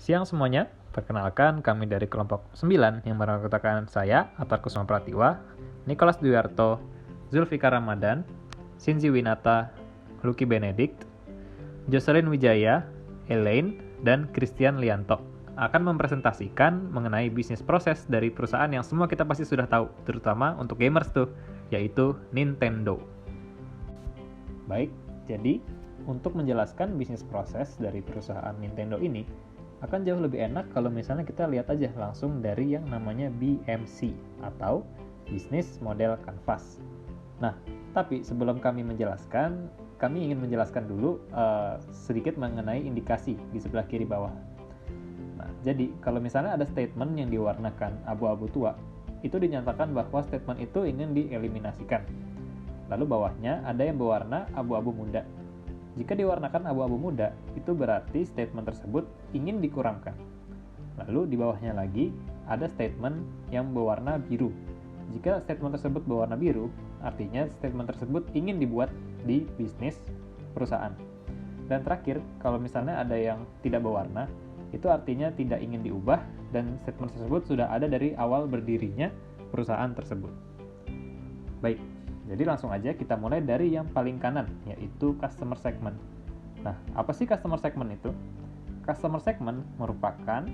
Siang semuanya, perkenalkan kami dari kelompok 9 yang beranggotakan saya, Atar Kusuma Pratiwa, Nicholas Dwiarto, Zulfikar Ramadan, Sinzi Winata, Lucky Benedict, Jocelyn Wijaya, Elaine, dan Christian Lianto akan mempresentasikan mengenai bisnis proses dari perusahaan yang semua kita pasti sudah tahu, terutama untuk gamers tuh, yaitu Nintendo. Baik, jadi untuk menjelaskan bisnis proses dari perusahaan Nintendo ini, akan jauh lebih enak kalau misalnya kita lihat aja langsung dari yang namanya BMC atau Business Model Canvas. Nah, tapi sebelum kami menjelaskan, kami ingin menjelaskan dulu sedikit mengenai indikasi di sebelah kiri bawah. Nah, jadi kalau misalnya ada statement yang diwarnakan abu-abu tua, itu dinyatakan bahwa statement itu ingin dieliminasikan. Lalu bawahnya ada yang berwarna abu-abu muda. Jika diwarnakan abu-abu muda, itu berarti statement tersebut ingin dikurangkan. Lalu di bawahnya lagi ada statement yang berwarna biru. Jika statement tersebut berwarna biru, artinya statement tersebut ingin dibuat di bisnis perusahaan. Dan terakhir, kalau misalnya ada yang tidak berwarna, itu artinya tidak ingin diubah dan statement tersebut sudah ada dari awal berdirinya perusahaan tersebut. Baik. Jadi langsung aja kita mulai dari yang paling kanan, yaitu customer segment. Nah, apa sih customer segment itu? Customer segment merupakan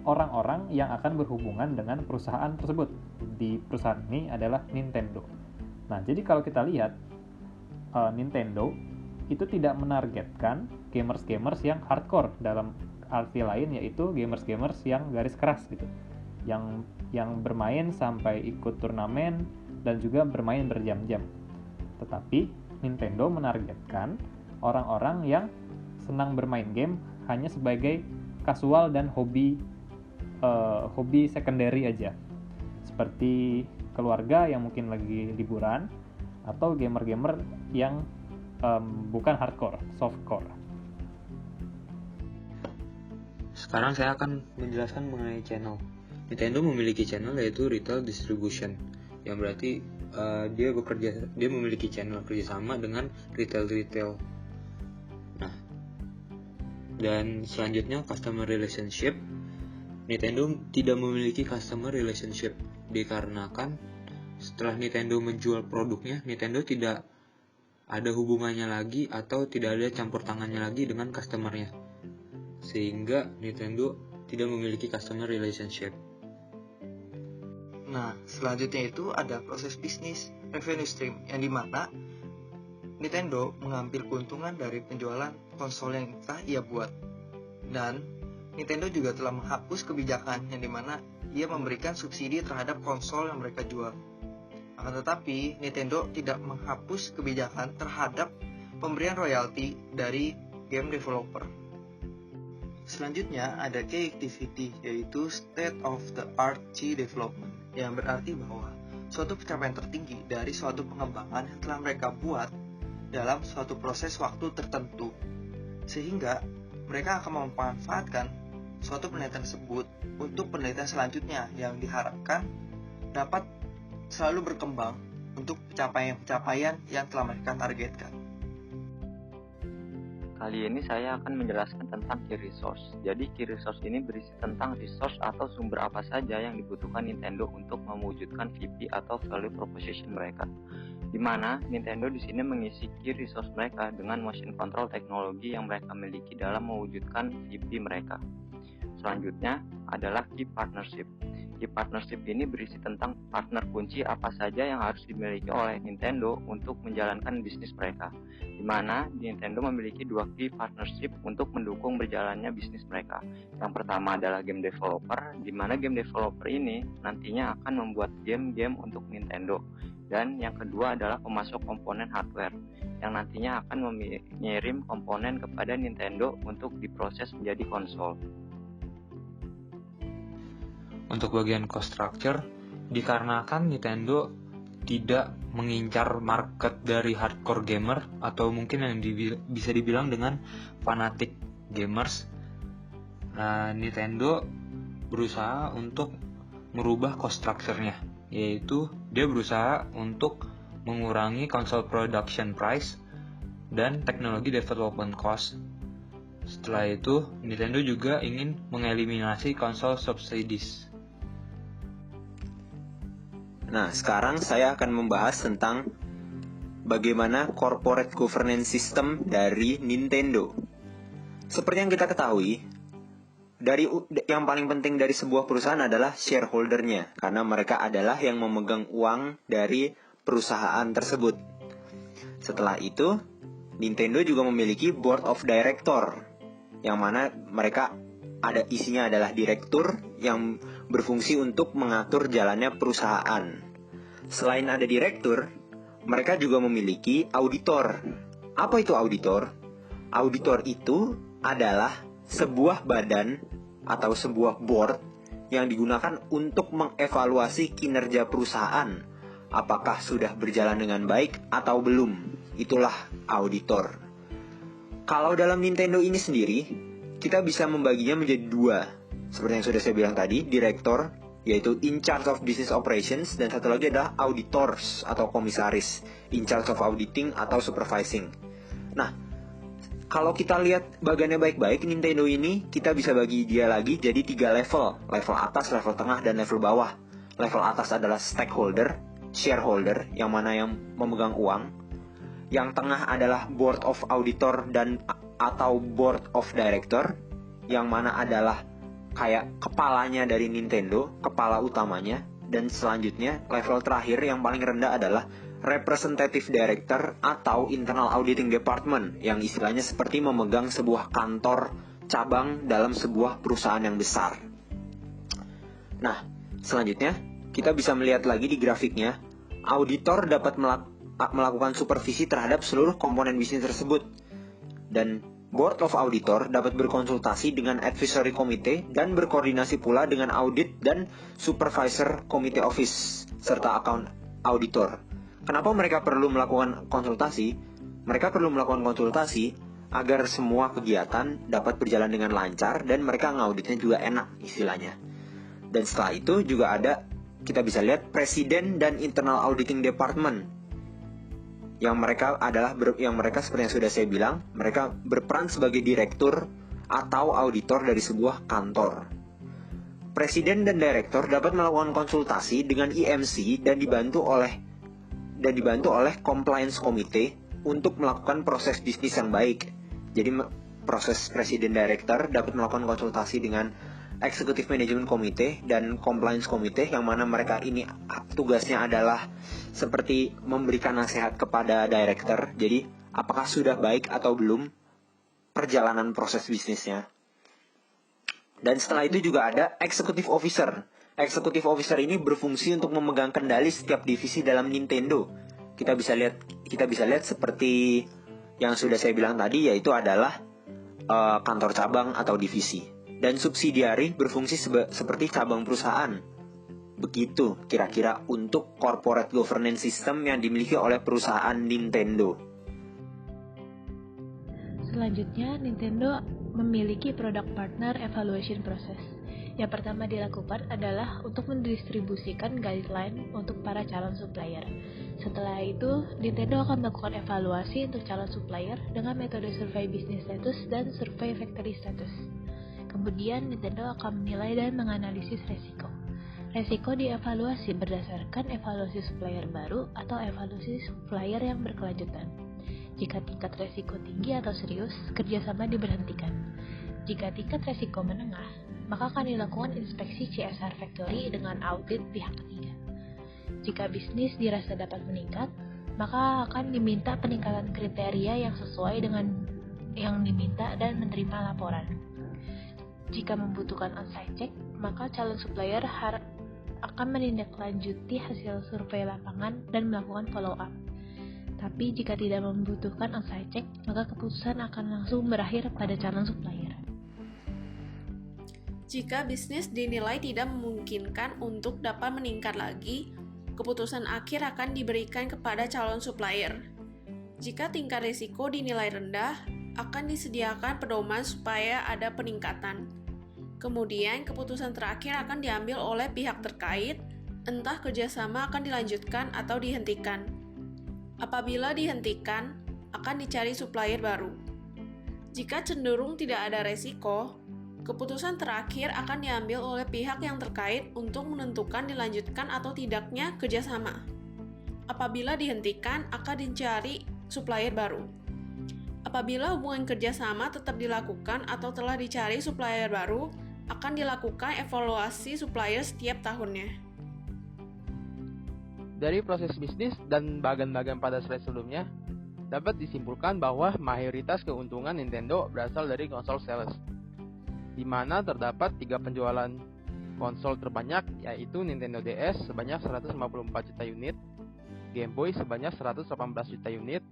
orang-orang yang akan berhubungan dengan perusahaan tersebut. Di perusahaan ini adalah Nintendo. Nah, jadi kalau kita lihat, Nintendo itu tidak menargetkan gamers-gamers yang hardcore, dalam arti lain yaitu gamers-gamers yang garis keras gitu. Yang bermain sampai ikut turnamen dan juga bermain berjam-jam. Tetapi Nintendo menargetkan orang-orang yang senang bermain game hanya sebagai kasual dan hobi secondary aja. Seperti keluarga yang mungkin lagi liburan atau gamer-gamer yang bukan hardcore, softcore. Sekarang saya akan menjelaskan mengenai channel. Nintendo memiliki channel yaitu retail distribution, yang berarti dia memiliki channel kerjasama dengan retail. Nah, dan selanjutnya customer relationship. Nintendo tidak memiliki customer relationship dikarenakan setelah Nintendo menjual produknya, Nintendo tidak ada hubungannya lagi atau tidak ada campur tangannya lagi dengan customernya, sehingga Nintendo tidak memiliki customer relationship. Nah, selanjutnya itu ada proses bisnis revenue stream, yang dimana Nintendo mengambil keuntungan dari penjualan konsol yang telah ia buat. Dan Nintendo juga telah menghapus kebijakan yang dimana ia memberikan subsidi terhadap konsol yang mereka jual. Akan tetapi, Nintendo tidak menghapus kebijakan terhadap pemberian royalti dari game developer. Selanjutnya ada key activity, yaitu state of the art key development, yang berarti bahwa suatu pencapaian tertinggi dari suatu pengembangan yang telah mereka buat dalam suatu proses waktu tertentu, sehingga mereka akan memanfaatkan suatu penelitian tersebut untuk penelitian selanjutnya yang diharapkan dapat selalu berkembang untuk pencapaian-pencapaian yang telah mereka targetkan. Kali ini saya akan menjelaskan tentang key resource. Jadi key resource ini berisi tentang resource atau sumber apa saja yang dibutuhkan Nintendo untuk mewujudkan VP atau value proposition mereka. Di mana Nintendo di sini mengisi key resource mereka dengan motion control teknologi yang mereka miliki dalam mewujudkan VP mereka. Selanjutnya adalah key partnership. Key partnership ini berisi tentang partner kunci apa saja yang harus dimiliki oleh Nintendo untuk menjalankan bisnis mereka, di mana Nintendo memiliki 2 key partnership untuk mendukung berjalannya bisnis mereka. Yang pertama adalah game developer, di mana game developer ini nantinya akan membuat game-game untuk Nintendo. Dan yang kedua adalah pemasok komponen hardware, yang nantinya akan mengirim komponen kepada Nintendo untuk diproses menjadi konsol. Untuk bagian cost structure, dikarenakan Nintendo tidak mengincar market dari hardcore gamer atau mungkin yang bisa dibilang dengan fanatik gamers, Nintendo berusaha untuk merubah cost structure-nya, yaitu dia berusaha untuk mengurangi console production price dan teknologi development cost. Setelah itu, Nintendo juga ingin mengeliminasi konsol subsidies. Nah, sekarang saya akan membahas tentang bagaimana corporate governance system dari Nintendo. Seperti yang kita ketahui, yang paling penting dari sebuah perusahaan adalah shareholder-nya, karena mereka adalah yang memegang uang dari perusahaan tersebut. Setelah itu, Nintendo juga memiliki board of director, yang mana mereka isinya adalah direktur yang berfungsi untuk mengatur jalannya perusahaan. Selain ada direktur, mereka juga memiliki auditor. Apa itu auditor? Auditor itu adalah sebuah badan atau sebuah board yang digunakan untuk mengevaluasi kinerja perusahaan, apakah sudah berjalan dengan baik atau belum. Itulah auditor. Kalau dalam Nintendo ini sendiri, kita bisa membaginya menjadi dua. Seperti yang sudah saya bilang tadi, direktur, yaitu in charge of business operations, dan satu lagi adalah auditors atau komisaris, in charge of auditing atau supervising. Nah, kalau kita lihat bagiannya baik-baik, Nintendo ini kita bisa bagi dia lagi jadi 3 level. Level atas, level tengah, dan level bawah. Level atas adalah stakeholder, shareholder, yang mana yang memegang uang. Yang tengah adalah board of auditor atau board of director, yang mana adalah kayak kepalanya dari Nintendo, kepala utamanya. Dan selanjutnya level terakhir yang paling rendah adalah representative director atau internal auditing department, yang istilahnya seperti memegang sebuah kantor cabang dalam sebuah perusahaan yang besar. Nah, selanjutnya kita bisa melihat lagi di grafiknya, auditor dapat melakukan supervisi terhadap seluruh komponen bisnis tersebut, dan board of auditor dapat berkonsultasi dengan advisory committee dan berkoordinasi pula dengan audit dan supervisor committee office serta account auditor. Kenapa mereka perlu melakukan konsultasi? Mereka perlu melakukan konsultasi agar semua kegiatan dapat berjalan dengan lancar dan mereka ngauditnya juga enak istilahnya. Dan setelah itu juga ada, kita bisa lihat presiden dan internal auditing department, yang mereka seperti yang sudah saya bilang, mereka berperan sebagai direktur atau auditor dari sebuah kantor. Presiden dan direktur dapat melakukan konsultasi dengan EMC dan dibantu oleh compliance committee untuk melakukan proses bisnis yang baik. Jadi proses presiden director dapat melakukan konsultasi dengan executive management committee dan compliance committee, yang mana mereka ini tugasnya adalah seperti memberikan nasihat kepada director. Jadi apakah sudah baik atau belum perjalanan proses bisnisnya. Dan setelah itu juga ada executive officer. Executive officer ini berfungsi untuk memegang kendali setiap divisi dalam Nintendo. Kita bisa lihat seperti yang sudah saya bilang tadi, yaitu adalah kantor cabang atau divisi. Dan subsidiary berfungsi seperti cabang perusahaan. Begitu kira-kira untuk corporate governance system yang dimiliki oleh perusahaan Nintendo. Selanjutnya, Nintendo memiliki product partner evaluation process. Yang pertama dilakukan adalah untuk mendistribusikan guideline untuk para calon supplier. Setelah itu, Nintendo akan melakukan evaluasi untuk calon supplier dengan metode survei business status dan survei factory status. Kemudian, Nintendo akan menilai dan menganalisis resiko. Resiko dievaluasi berdasarkan evaluasi supplier baru atau evaluasi supplier yang berkelanjutan. Jika tingkat resiko tinggi atau serius, kerjasama diberhentikan. Jika tingkat resiko menengah, maka akan dilakukan inspeksi CSR factory dengan audit pihak ketiga. Jika bisnis dirasa dapat meningkat, maka akan diminta peningkatan kriteria yang sesuai dengan yang diminta dan menerima laporan. Jika membutuhkan on-site check, maka calon supplier akan menindaklanjuti hasil survei lapangan dan melakukan follow-up. Tapi jika tidak membutuhkan on-site check, maka keputusan akan langsung berakhir pada calon supplier. Jika bisnis dinilai tidak memungkinkan untuk dapat meningkat lagi, keputusan akhir akan diberikan kepada calon supplier. Jika tingkat risiko dinilai rendah, akan disediakan pedoman supaya ada peningkatan. Kemudian, keputusan terakhir akan diambil oleh pihak terkait, entah kerjasama akan dilanjutkan atau dihentikan. Apabila dihentikan, akan dicari supplier baru. Jika cenderung tidak ada resiko, keputusan terakhir akan diambil oleh pihak yang terkait untuk menentukan dilanjutkan atau tidaknya kerjasama. Apabila dihentikan, akan dicari supplier baru. Apabila hubungan kerjasama tetap dilakukan atau telah dicari supplier baru, akan dilakukan evaluasi supplier setiap tahunnya. Dari proses bisnis dan bagian-bagian pada slide sebelumnya, dapat disimpulkan bahwa mayoritas keuntungan Nintendo berasal dari konsol sales, di mana terdapat 3 penjualan konsol terbanyak, yaitu Nintendo DS sebanyak 154 juta unit, Game Boy sebanyak 118 juta unit,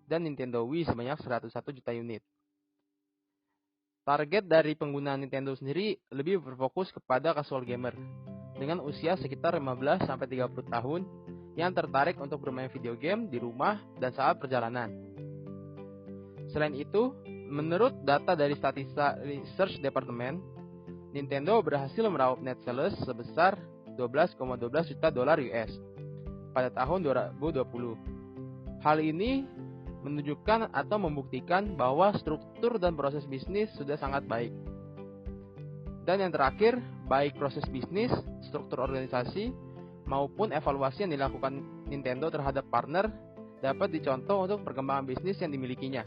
dan Nintendo Wii sebanyak 101 juta unit. Target dari pengguna Nintendo sendiri lebih berfokus kepada casual gamer, dengan usia sekitar 15-30 tahun, yang tertarik untuk bermain video game di rumah dan saat perjalanan. Selain itu, menurut data dari Statista Research Department, Nintendo berhasil meraup net sales sebesar 12,12 juta dolar US pada tahun 2020. Hal ini menunjukkan atau membuktikan bahwa struktur dan proses bisnis sudah sangat baik. Dan yang terakhir, baik proses bisnis, struktur organisasi, maupun evaluasi yang dilakukan Nintendo terhadap partner dapat dicontoh untuk perkembangan bisnis yang dimilikinya.